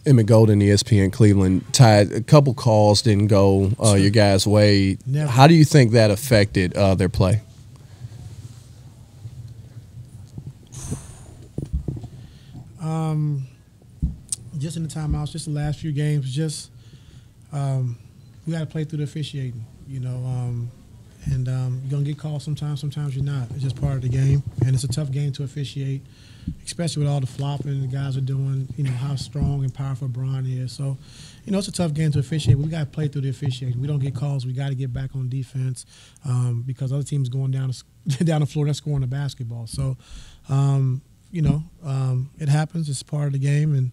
Emmett Golden, ESPN Cleveland. Ty, a couple calls didn't go your guys' way. Never. How do you think that affected their play? Just in the timeouts, just the last few games, just we got to play through the officiating, and you're going to get called sometimes you're not. It's just part of the game, and it's a tough game to officiate, especially with all the flopping the guys are doing, how strong and powerful Bron is. So, it's a tough game to officiate, but we got to play through the officiating. We don't get calls. We got to get back on defense because other teams going down the floor, they're scoring the basketball. So, it happens. It's part of the game, and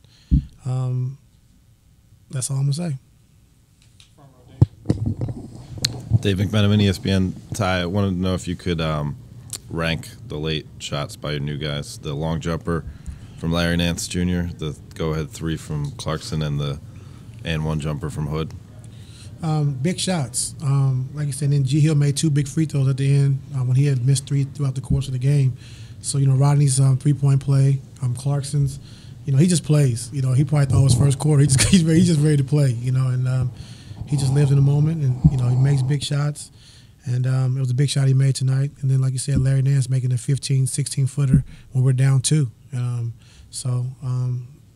that's all I'm going to say. Dave McMenamin, ESPN. Ty, I wanted to know if you could rank the late shots by your new guys. The long jumper from Larry Nance Jr., the go-ahead three from Clarkson, and one jumper from Hood. Big shots. Like you said, then G. Hill made 2 big free throws at the end when he had missed 3 throughout the course of the game. So, Rodney's three-point play, Clarkson's, he just plays. He probably thought it was first quarter. He's just ready to play, and he just lives in the moment, and, he makes big shots. And it was a big shot he made tonight. And then, like you said, Larry Nance making a 15, 16-footer when we're down 2. So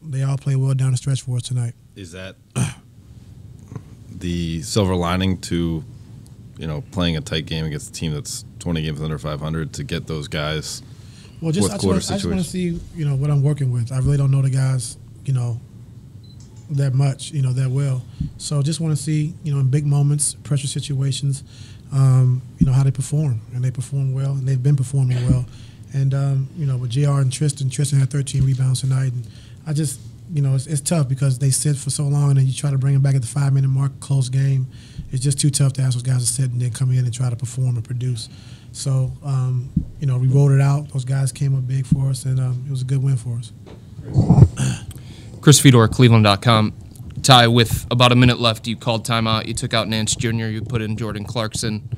they all play well down the stretch for us tonight. Is that the silver lining to, playing a tight game against a team that's 20 games under 500 to get those guys fourth quarter situations? I just want to see, what I'm working with. I really don't know the guys, that much, that well. So just want to see, in big moments, pressure situations, how they perform. And they perform well, and they've been performing well. And, with JR and Tristan had 13 rebounds tonight. And I just, it's tough because they sit for so long, and then you try to bring them back at the 5-minute mark, close game. It's just too tough to ask those guys to sit and then come in and try to perform and produce. So, we rolled it out. Those guys came up big for us, and it was a good win for us. Chris Fedor, Cleveland.com. Ty, with about a minute left, you called timeout. You took out Nance Jr. You put in Jordan Clarkson.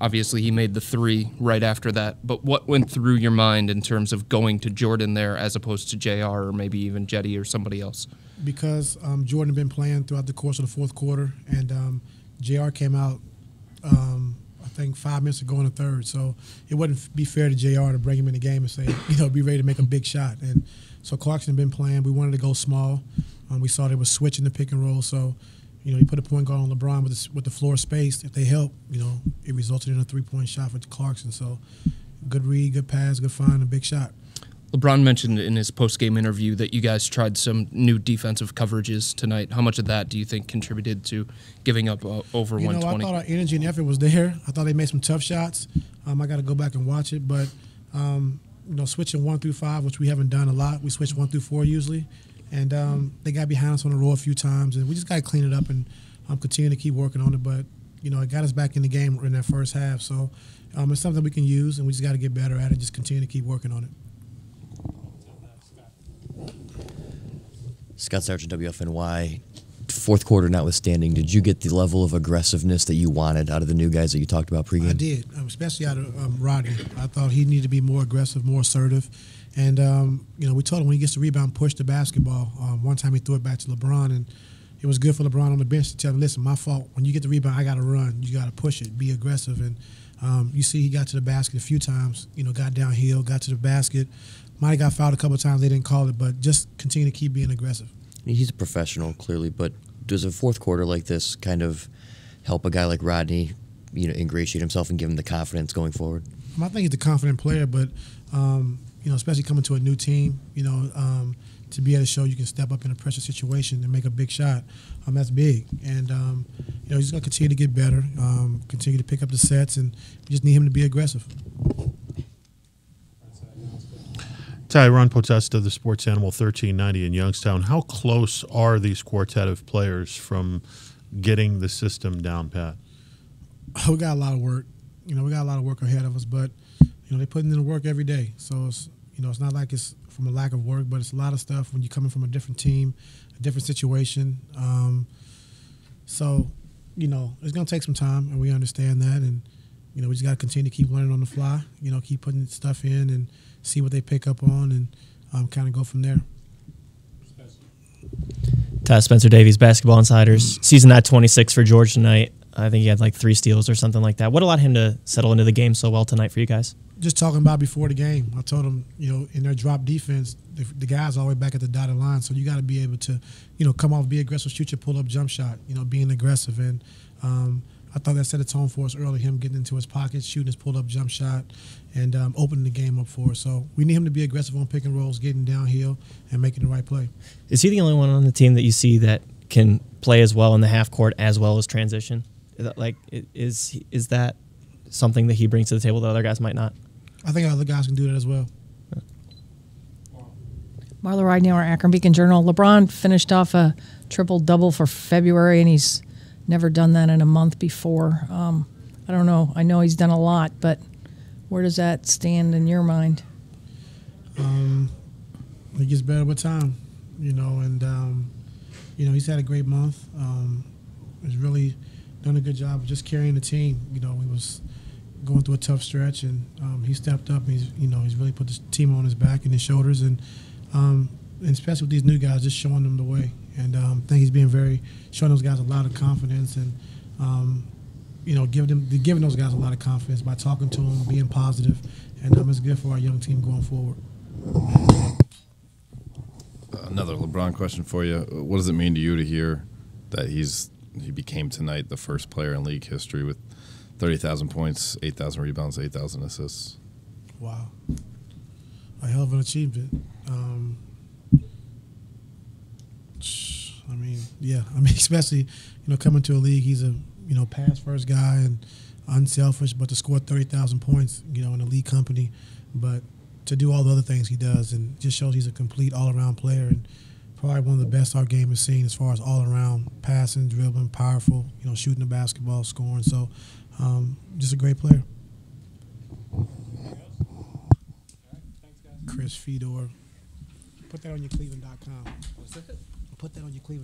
Obviously, he made the 3 right after that. But what went through your mind in terms of going to Jordan there as opposed to JR or maybe even Jetty or somebody else? Because Jordan had been playing throughout the course of the fourth quarter, and JR came out, I think, 5 minutes ago in the third. So it wouldn't be fair to JR to bring him in the game and say, be ready to make a big shot. And so Clarkson had been playing. We wanted to go small. We saw they were switching the pick and roll. So, he put a point guard on LeBron with the floor space. If they help, it resulted in a 3-point shot for Clarkson. So good read, good pass, good find, a big shot. LeBron mentioned in his post-game interview that you guys tried some new defensive coverages tonight. How much of that do you think contributed to giving up over 120? I thought our energy and effort was there. I thought they made some tough shots. I got to go back and watch it. But, switching 1 through 5, which we haven't done a lot. We switch 1 through 4 usually. And they got behind us on the roll a few times. And we just got to clean it up and continue to keep working on it. But, it got us back in the game in that first half. So it's something we can use, and we just got to get better at it, just continue to keep working on it. Scott Sargent, WFNY. Fourth quarter notwithstanding, did you get the level of aggressiveness that you wanted out of the new guys that you talked about pregame? I did, especially out of Rodney. I thought he needed to be more aggressive, more assertive. And, we told him when he gets the rebound, push the basketball. One time he threw it back to LeBron, and it was good for LeBron on the bench to tell him, listen, my fault. When you get the rebound, I got to run. You got to push it, be aggressive. And you see he got to the basket a few times, got downhill, got to the basket. Might have got fouled a couple of times. They didn't call it, but just continue to keep being aggressive. He's a professional, clearly, but does a fourth quarter like this kind of help a guy like Rodney, ingratiate himself and give him the confidence going forward? I think he's a confident player, but, especially coming to a new team, to be able to show you can step up in a pressure situation and make a big shot, that's big. And, he's going to continue to get better, continue to pick up the sets, and we just need him to be aggressive. Ty, Ron Potesta of the Sports Animal 1390 in Youngstown. How close are these quartet of players from getting the system down pat? We got a lot of work. We got a lot of work ahead of us, but, they're putting in the work every day. So, it's not like it's from a lack of work, but it's a lot of stuff when you're coming from a different team, a different situation. So, it's going to take some time, and we understand that. And, we just got to continue to keep learning on the fly, keep putting stuff in and see what they pick up on and kind of go from there. Spencer Davies, Basketball Insiders. Season at 26 for George tonight. I think he had like 3 steals or something like that. What allowed him to settle into the game so well tonight for you guys? Just talking about before the game, I told him, in their drop defense, the guys all the way back at the dotted line, so you got to be able to, come off, be aggressive, shoot your pull-up jump shot, being aggressive. And I thought that set a tone for us early, him getting into his pocket, shooting his pull-up jump shot, and opening the game up for us. So we need him to be aggressive on pick and rolls, getting downhill, and making the right play. Is he the only one on the team that you see that can play as well in the half court as well as transition? Is that something that he brings to the table that other guys might not? I think other guys can do that as well. Marla Ridenour, Akron Beacon Journal. LeBron finished off a triple-double for February, and he's never done that in a month before. I don't know. I know he's done a lot, but where does that stand in your mind? It gets better with time, and he's had a great month. He's really done a good job of just carrying the team. He was going through a tough stretch, and he stepped up. And he's really put the team on his back and his shoulders, and especially with these new guys, just showing them the way. And I think he's being showing those guys a lot of confidence, and giving those guys a lot of confidence by talking to them, being positive, and it's good for our young team going forward. Another LeBron question for you. What does it mean to you to hear that he became tonight the first player in league history with 30,000 points, 8,000 rebounds, 8,000 assists? Wow. A hell of an achievement. Especially, coming to a league, he's a, pass first guy and unselfish, but to score 30,000 points, in a league company, but to do all the other things he does, and just shows he's a complete all-around player, and probably one of the best our game has seen as far as all-around passing, dribbling, powerful, shooting the basketball, scoring. So just a great player. Chris Fedor. Put that on your Cleveland.com. Put that on your Cleveland.